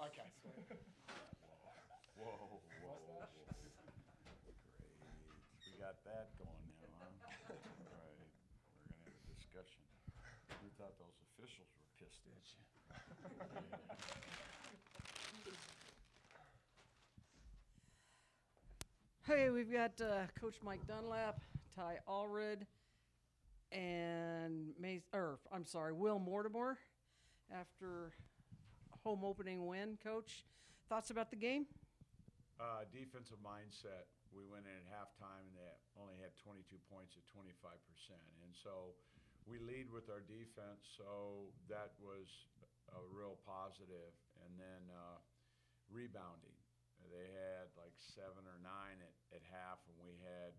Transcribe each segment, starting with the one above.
Okay, sweet. Whoa. Great. We got that going now, huh? All right. We're going to have a discussion. We thought those officials were pissed at you. Hey, we've got Coach Mike Dunlap, Ty Allred, and Will Mortimore after home opening win. Coach, thoughts about the game? Defensive mindset. We went in at halftime and they only had 22 points at 25%. And so we lead with our defense, so that was a real positive. And then rebounding. They had like 7 or 9 at half, and we had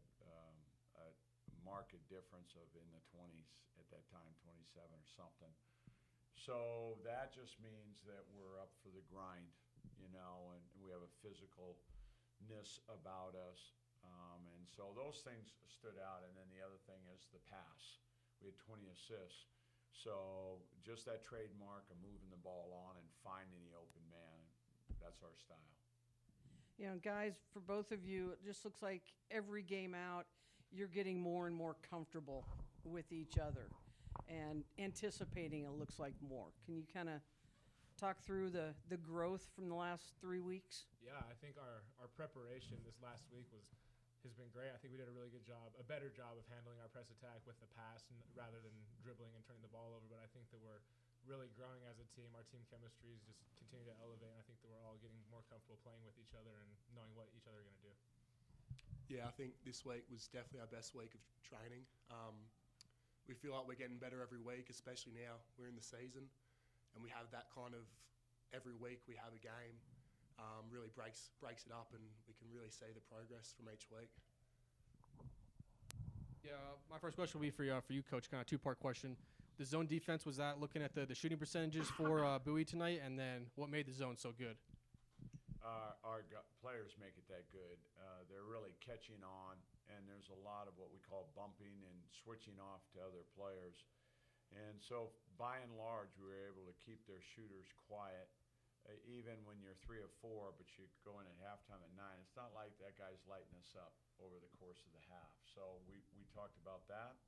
a marked difference of in the 20s at that time, 27 or something. So that just means that we're up for the grind, and we have a physicalness about us. And so those things stood out. And then the other thing is the pass. We had 20 assists. So just that trademark of moving the ball on and finding the open man, that's our style. Guys, for both of you, it just looks like every game out, you're getting more and more comfortable with each other and anticipating, it looks like, more. Can you kind of talk through the growth from the last 3 weeks? Yeah, I think our preparation this last week has been great. I think we did a really good job, a better job of handling our press attack with the pass rather than dribbling and turning the ball over. But I think that we're really growing as a team. Our team chemistry is just continue to elevate, and I think that we're all getting more comfortable playing with each other and knowing what each other are going to do. Yeah, I think this week was definitely our best week of training. We feel like we're getting better every week, especially now we're in the season, and we have that kind of every week we have a game. Really breaks it up, and we can really see the progress from each week. Yeah, my first question will be for you, Coach. Kind of two-part question. The zone defense, was that looking at the shooting percentages for Bowie tonight, and then what made the zone so good? Our players make it that good. They're really catching on, and there's a lot of what we call bumping and switching off to other players. And so by and large, we were able to keep their shooters quiet, even when you're 3 of 4, but you go in at halftime at 9. It's not like that guy's lighting us up over the course of the half. So we talked about that.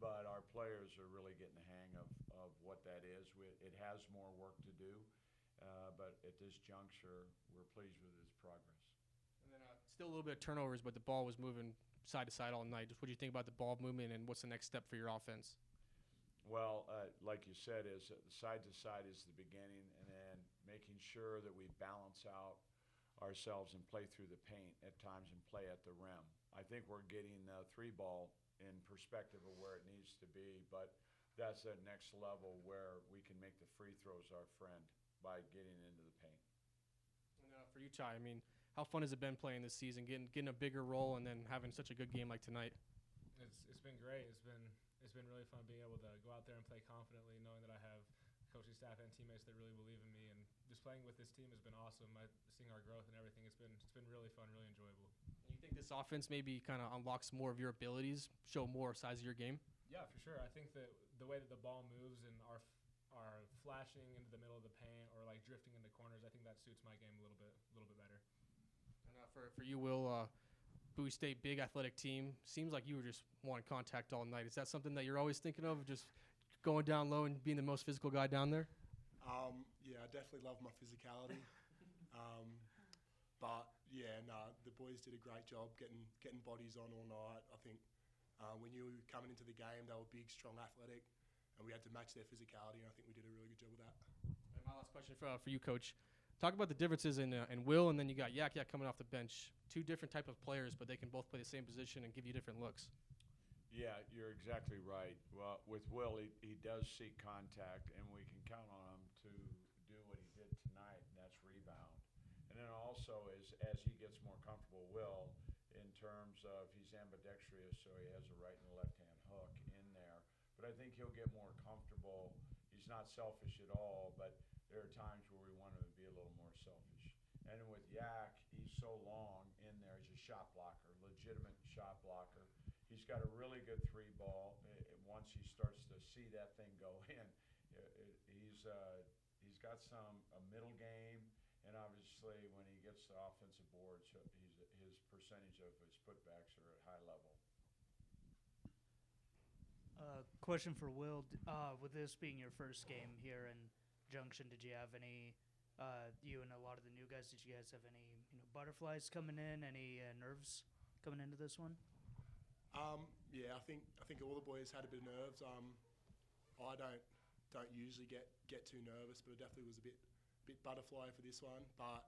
But our players are really getting the hang of what that is. It has more work to do, but at this juncture, we're pleased with its progress. And then still a little bit of turnovers, but the ball was moving side to side all night. Just what do you think about the ball movement, and what's the next step for your offense? Well, like you said, is side to side is the beginning, and then making sure that we balance out ourselves and play through the paint at times and play at the rim. I think we're getting the 3 ball in perspective of where it needs to be, but that's that next level where we can make the free throws our friend by getting into the paint. And for you, Ty, I mean, how fun has it been playing this season, getting a bigger role, and then having such a good game like tonight? It's been great. It's been really fun being able to go out there and play confidently, knowing that I have coaching staff and teammates that really believe in me, and just playing with this team has been awesome. Seeing our growth and everything, it's been really fun, really enjoyable. You think this offense maybe kind of unlocks more of your abilities, show more size of your game? Yeah, for sure. I think that the way that the ball moves and our flashing into the middle of the paint or like drifting into corners, I think that suits my game a little bit better. And for you, Will, Bowie State, big athletic team. Seems like you were just wanting contact all night. Is that something that you're always thinking of, just going down low and being the most physical guy down there? Yeah, I definitely love my physicality. But yeah, the boys did a great job getting bodies on all night. I think we knew coming into the game they were big, strong, athletic, and we had to match their physicality, and I think we did a really good job with that. And my last question for you, Coach. Talk about the differences in Will, and then you got Yak coming off the bench. 2 different type of players, but they can both play the same position and give you different looks. Yeah, you're exactly right. Well, with Will, he does seek contact, and we can count on him to do what he did tonight, and that's rebound. And then also, as he gets more comfortable, Will, in terms of he's ambidextrous, so he has a right and a left-hand hook in there. But I think he'll get more comfortable. He's not selfish at all, but there are times where we want him to be a little more selfish. And with Yak, he's so long in there. He's a shot blocker, legitimate shot blocker. He's got a really good 3 ball. Once he starts to see that thing go in, he's got a middle game. And obviously, when he gets the offensive boards, his percentage of his putbacks are at high level. Question for Will. With this being your first game here in Junction, did you have any, you and a lot of the new guys, did you guys have any butterflies coming in, any nerves coming into this one? Yeah, I think all the boys had a bit of nerves. I don't usually get too nervous, but it definitely was a bit butterfly for this one. But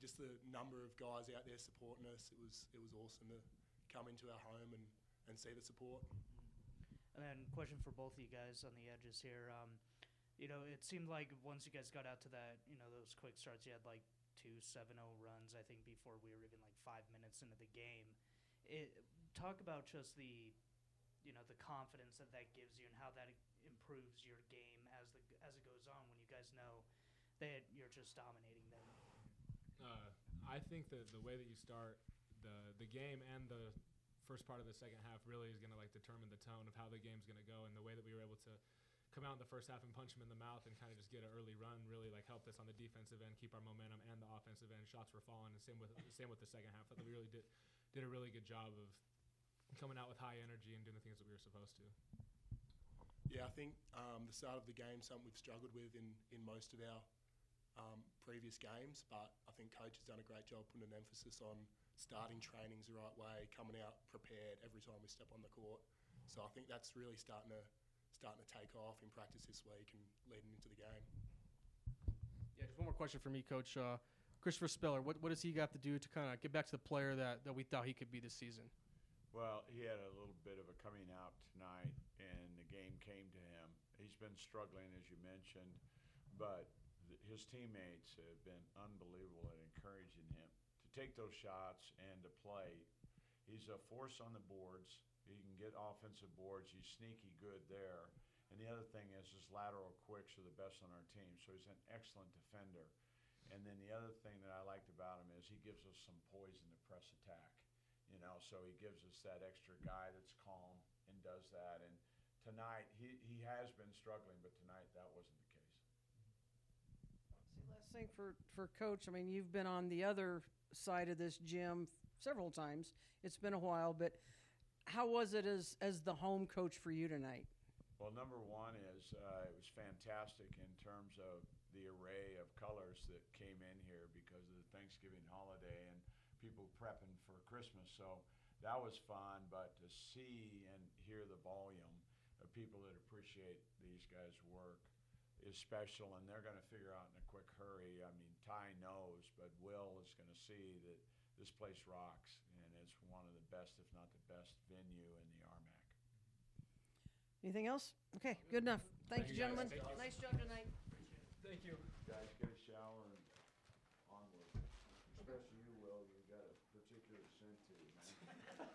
just the number of guys out there supporting us, it was awesome to come into our home and see the support. And then question for both of you guys on the edges here. It seemed like once you guys got out to that, those quick starts, you had like 2 7-0 runs, I think, before we were even like 5 minutes into the game. Talk about just the confidence that gives you and how that improves your game as it goes on when you guys know that you're just dominating them. I think that the way that you start the game and the first part of the second half really is going to determine the tone of how the game's going to go, and the way that we were able to come out in the first half and punch them in the mouth and kind of just get an early run really helped us on the defensive end, keep our momentum, and the offensive end. Shots were falling, and same with the second half. I thought we really did a really good job of coming out with high energy and doing the things that we were supposed to. Yeah, I think the start of the game something we've struggled with in most of our previous games, but I think coach has done a great job putting an emphasis on starting trainings the right way, coming out prepared every time we step on the court. So I think that's really starting to take off in practice this week and leading into the game. Yeah, just one more question for me, Coach. Christopher Speller, what does he have to do to kind of get back to the player that we thought he could be this season? Well, he had a little bit of a coming out tonight, and the game came to him. He's been struggling, as you mentioned, but his teammates have been unbelievable at encouraging him to take those shots and to play. He's a force on the boards. He can get offensive boards. He's sneaky good there. And the other thing is his lateral quicks are the best on our team, so he's an excellent defender. And then the other thing that I liked about him is he gives us some poison to press attack. So he gives us that extra guy that's calm and does that. And tonight, he has been struggling, but tonight that wasn't the case. See, last thing for Coach, I mean, you've been on the other side of this gym several times. It's been a while, but how was it as the home coach for you tonight? Well, number one is it was fantastic in terms of the array of colors that came in here because of the Thanksgiving holiday and people prepping for Christmas. So that was fun, but to see and hear the volume of people that appreciate these guys' work is special, and they're going to figure out in a quick hurry. I mean, Ty knows, but Will is going to see that this place rocks, and it's one of the best, if not the best, venue in the RMAC. Anything else? Okay, good enough. Thank you, you, guys. gentlemen. Thank you. Nice job tonight. Thank you. Guys, get a shower and onward. Especially you, Will. You've got a particular scent to you, man.